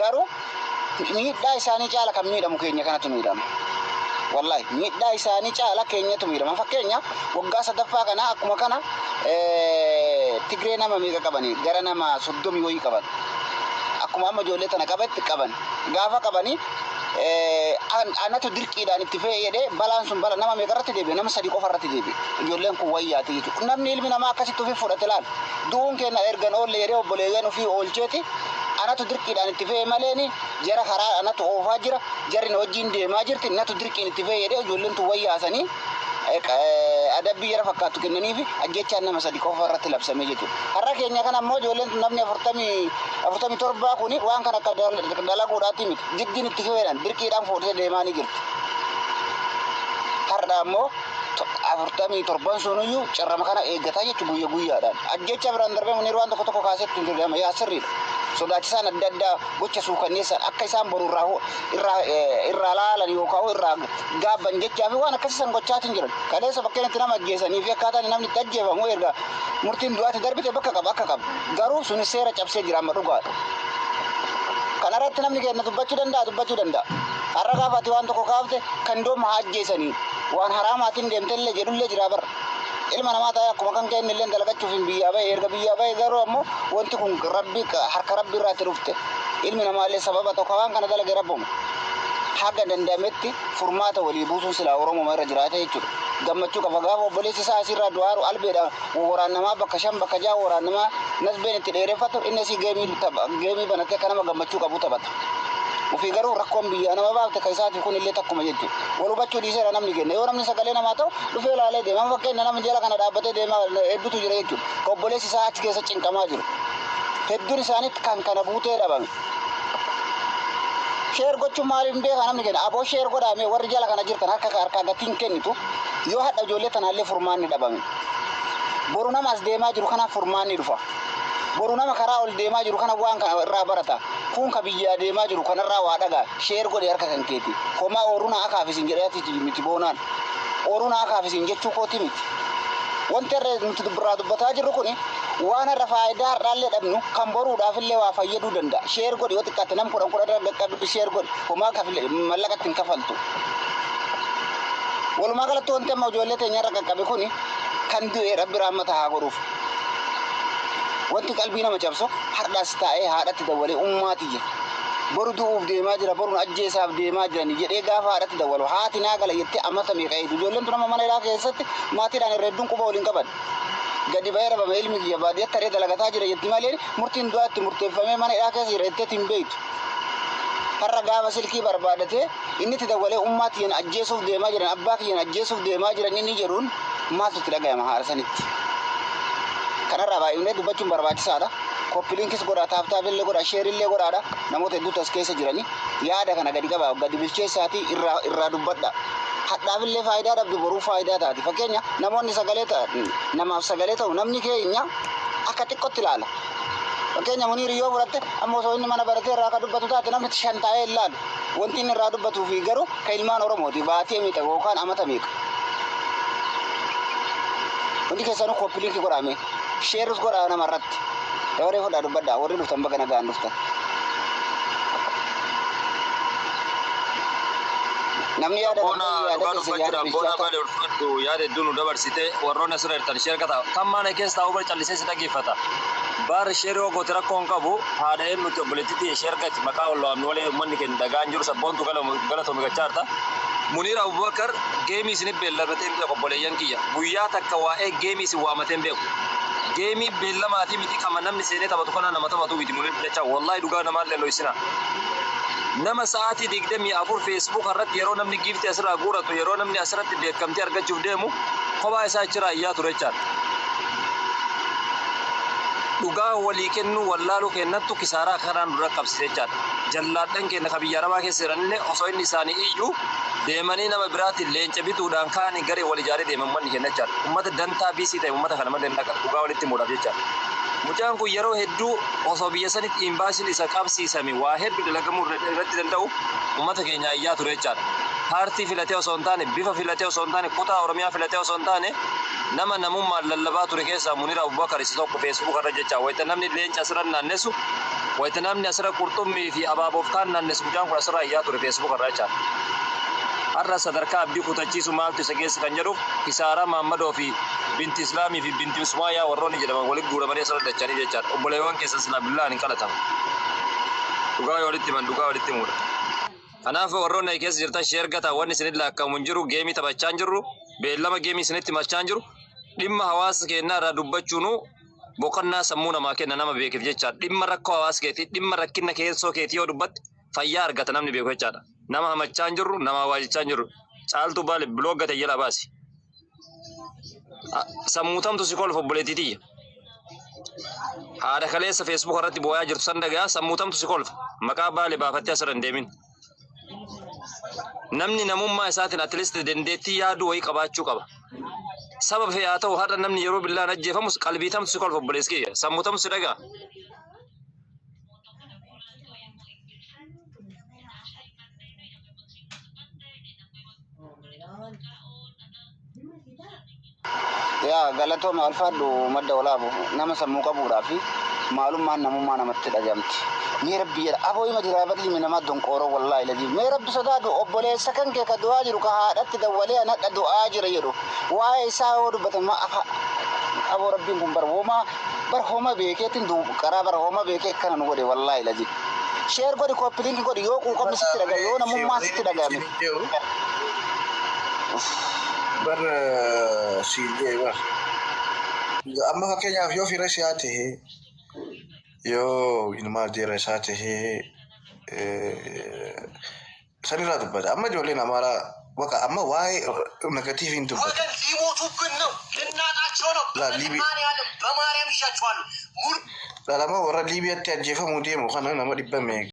garuu miidhaa isaanii caala kan miidhamu keenya kanatu miidhama. Wallahi miidhaa isaanii caala keenyatu miidhama. Fakkeenya waggaa sadaffaa kana akkuma kana Tigree nama meeqa qabani? Gara nama 30 wayii qaban. Akkuma amma ijoollee tana qabatti qaban. Gaafa qabani anatu dirqiidhaan itti fayyadee balaan sun bala nama meeqa irratti deebi'e? Nama 3 qofa irratti deebi'e. Ijoolleen kun wayyaati jechuudha. Namni ilmi namaa akkasitti ofii fudhate laal. Du'uun keenya ergan oolle yeroo obboleeyyan ofii oolcheeti. Anatu dirqiidhaan itti fayyee maleeni jara karaa anatu oofaa jira. Jarri na wajjin deemaa jirti. Natu dirqiin itti fayyadee ijoolleen tun wayyaasanii adabbii jara fakkaatu kennaniifi ajjechaan nama 3 qofa irratti labsamee jechuudha. Har'a keenya kana ammoo ijoolleen tun namni 47 kuni waan kana akka dalaguudhaatti miti. Jiddiin itti fayyadaan dirqiidhaan fuudhee deemaa ni jirti. Har'a ammoo 47 sunuyyuu carrama kana eeggataa jechuudha guyyaadhaan. Ajjecha biraan darbee munir waan tokko kaasetti hin dirrama yaa sirriidha. Sodaachisaan adda addaa gocha suukanneessan akka isaan boru irraa laalan yookaan irraa gaabban jechaa fi waan akkasiisan gochaatiin jiran. Kaleessa bakkeetti nama ajjeesanii fi akkaataan namni itti ajjeefamu erga murtiin du'aatti darbite bakka qaba. Garuu sun seera cabsee jira amma dhugaadha. Kana irratti namni keenya dubbachuu danda'a. Har'a gaafatti waan tokko kaafte kan dooma ajjeesanii waan haraamaatiin deemtellee jedhullee jira bara. Ilma namaa ta'ee akkuma kan keenya illee dalagachuuf hin biyyaa bahe erga biyyaa bahe garuu ammoo wanti kun harka rabbii irraatti dhufte ilmi namaa illee sababa tokko waan kana dalage rabbamu haga danda'ametti furmaata walii buusuun silaa Oromoo irra jiraata jechuudha. Gammachuu qaba gaafa obboleessi isaa asirraa du'aaru albeedha waraanamaa bakka 5 bakka 6 waraanamaa nasbeen itti dheereffatu inni asii geemii banatee akka nama gammachuu qabu taphata. Ofii garuu rakkoon biyyaa nama baafte kan isaati kun illee takkuma jechuudha. Wal hubachuu dhiiseera namni kenna. Yoo namni sagalee namaa ta'u dhufee ilaalee deema. Fakkeenya namni jala kana dhaabbatee deemaa hedduutu jira jechuudha. Obboleessi isaa achi keessa cinqamaa jiru. Hedduun isaaniitti kan kana buutee dhabame. Sheer gochuun maaliif beekaa namni kenna? Aboo sheer godhaame warri jala kana jirtan harka gatiin kennitu yoo hadha ijoollee tanaallee furmaanni dhabame. Boru nama as deemaa jiru kanaaf furmaanni dhufa. Boru nama karaa ol deemaa jiru kana waan kana irraa barata. Kun ka biyyaa deemaa jiru kanarraa waa dhagaa sheer godhe harka kan keeti. Komaa ooruna akaafisin jedhaati miti boonaan. Ooruna akaafisin jechuu kooti miti. Wanti irra nuti dubbataa jirru kuni waan irra faayidaa har'aallee dhabnu kan boruudhaaf illee waa fayyaduu danda'a. Sheer godhe yoo xiqqaate nam 10 dhaqqabdu sheer godhe komaa mallaqatti hin kafaltu. Walumaa galatti wanti amma ijoollee teenya irra qaqqabe kuni kan du'e rabbi rahmata haa godhuuf. Wanti qalbii nama cabsu har'aas taa'ee haadhatti dawalee ummaati jira. Boru du'uuf deemaa jira, boruun ajjeesaaf deemaa jiran jedhee gaafa haadhatti dawalu haati naa gala jettee amata meeqa eedu. Ijoolleen tun amma mana hidhaa keessatti maatiidhaan irra hedduun quba waliin qaban. Gadi bahee dhabame ilmi kiyya baadiyyaa taree dalagataa jira jetti malee murtiin du'aatti murteeffamee mana hidhaa keessa jira jettee hin beektu. Har'a gaafa silkii barbaadatee inni itti dawalee ummaatti yan ajjeesuuf deemaa jiran abbaa kiyyan ajjeesuuf deemaa jiran inni jedhuun maaltu itti dhaga'ama haadha sanitti. Kanarraa baay'inee dubbachuun barbaachisaadha. Koppiliinkis godhaa taaftaafillee godhaa sheerillee godhaadha. Namoota hedduutu as keessa jiranii yaada kana gadi qabaa gadi bilcheessaatii irraa dubbadha. Hadhaafillee faayidaa dhabdu boruu faayidaa taati. Fakkeenya namoonni namaaf sagalee ta'u namni keenya akka xiqqootti ilaala. Fakkeenya Muniir yoo fudhatte ammoo osoo inni mana baratee irraa akka dubbatu taate namni 5 taa'ee ilaalu. Wanti inni irraa dubbatuu fi garuu kan ilmaan Oromooti baatee miidha yookaan amata meeqa. Wanti keessanuu koppiliinkii godhame. Sheerus godhaa namarratti. Dabaree fudhaa dubbadhaa warri dhuftan baga nagaan dhuftan. Namni yaada hedduu nu dabarsite warroonni asirra jirtan sheer qata kan mana keessa taa'uu bara callisee si dhaggeeffata. Baarri sheer yoo goote rakkoon qabu haadha nuti obboleettiitti sheer gati maqaa olloomni walee uummanni keenya dhagaan jiru sabboontu galatoomii gachaarta. Muniir Abubakar geemii isinif beellamatee beeku obboleeyyan kiyya guyyaa takka waa'ee geemii isin waamateen beeku. Geemii beellamaatii miti kama namni seenee taphatu kana nama taphatu miti Muniir jecha wallahi dhugaa namaallee lo'isina. Nama sa'aatii 24 Facebook irratti yeroo namni giiftii asirraa guuratu yeroo namni asirratti beekamtii argachuuf deemu kophaa isaa achirraa iyyaa ture jechaadha. Dhugaa walii kennu wallaaluu kennattu kisaaraa kanaan dura qabsite jechaadha. Jallaadhaan keenya ka biyya arabaa keessa jiranillee osoo inni isaanii iyyuu deemanii nama biraatiin leenca bituudhaan kaanii garee wal ijaaree deeman manni kenna jechaadha. Uummata dantaa biisii ta'e uummata kana malee dhugaa walitti muudhaaf jechaadha. Mucaan kun yeroo hedduu osoo biyya sanitti imbaasiin isa qabsiisame waa hedduu dalagamuu irratti danda'u uummata keenya iyyaa ture jechaadha. Paartii filatee osoo hin taane bifa filatee osoo hin taane kutaa Oromiyaa filatee osoo hin taane nama namummaan lallabaa ture keessaa Muniir Abubakar isa tokko Facebook irra jecha wayita namni leenca asirra naannessu ويتنامني أسرع قرطمي في أبابوف كان الناس مجان كل أسرع ياتو في فيسبوك الرجال الرأس دركا أبدي كتجيس مال تسجيس كنجرو في سارة محمد في بنت إسلامي في بنت مسوايا وروني جدا ولك جورا مريا سر دجاني جدار وبليوان كيسنا بالله نكالتهم دوغا يولتي من دوغا يولتي مور أنا في وروني كيس جرتا شير كتا وني سند لا كمنجرو جيمي تبع تشانجرو بيلما جيمي سند ما تشانجرو لما هواس كنا ردوبتشونو بوكنا سمونا ما كنا نما بيكف جدار لما ركوا هواس كتي لما ركنا كيسو كتي ودوبت فيار كتا نمني بيكف جدار nama hamachaan jirru nama waajichaan jirru caaltu baale blogga tayyala baasi sammuutamtu si kolfa obboleetitiyya haadha kaleessa feesbuuk irratti boo'aa jirtu san dhagaa sammuutamtu si kolfa maqaa baale baafattee asirra hin deemin namni namummaa isaatiin atleast dandeettii yaaduu wayii qabaachuu qaba sababa fe'aa ta'u har'a namni yeroo billaan ajjeefamus qalbiitamtu si kolfa obboleeskiyya sammuutamtu si dhagaa ya galato ma alfadu madda wala bu nama samu kabura fi malum man namu man amatti dagamti ni rabbi ya aboy madira badi min ma don qoro wallahi ladi me rabbi sadadu obole sakan ke ka du'a jiru ka hadatti da wale na da du'a jira yero waye sawodu batama afa abo rabbi gum bar homa be ke tin du qarabar homa be ke kanan gode wallahi ladi share gode ko link gode yo ko sitti daga yo na mum ma sitti daga mi bar sile bar amma fakenya yo fi rasiate yo inma de rasate sanira dubada amma jole na mara waka amma why negative into ወገን ሊሞቱብን ነው ልናጣቸው ነው በማን ያለ በማርያም ይሻቸዋል lalama wara libya te jefa mu demo kana na madi bame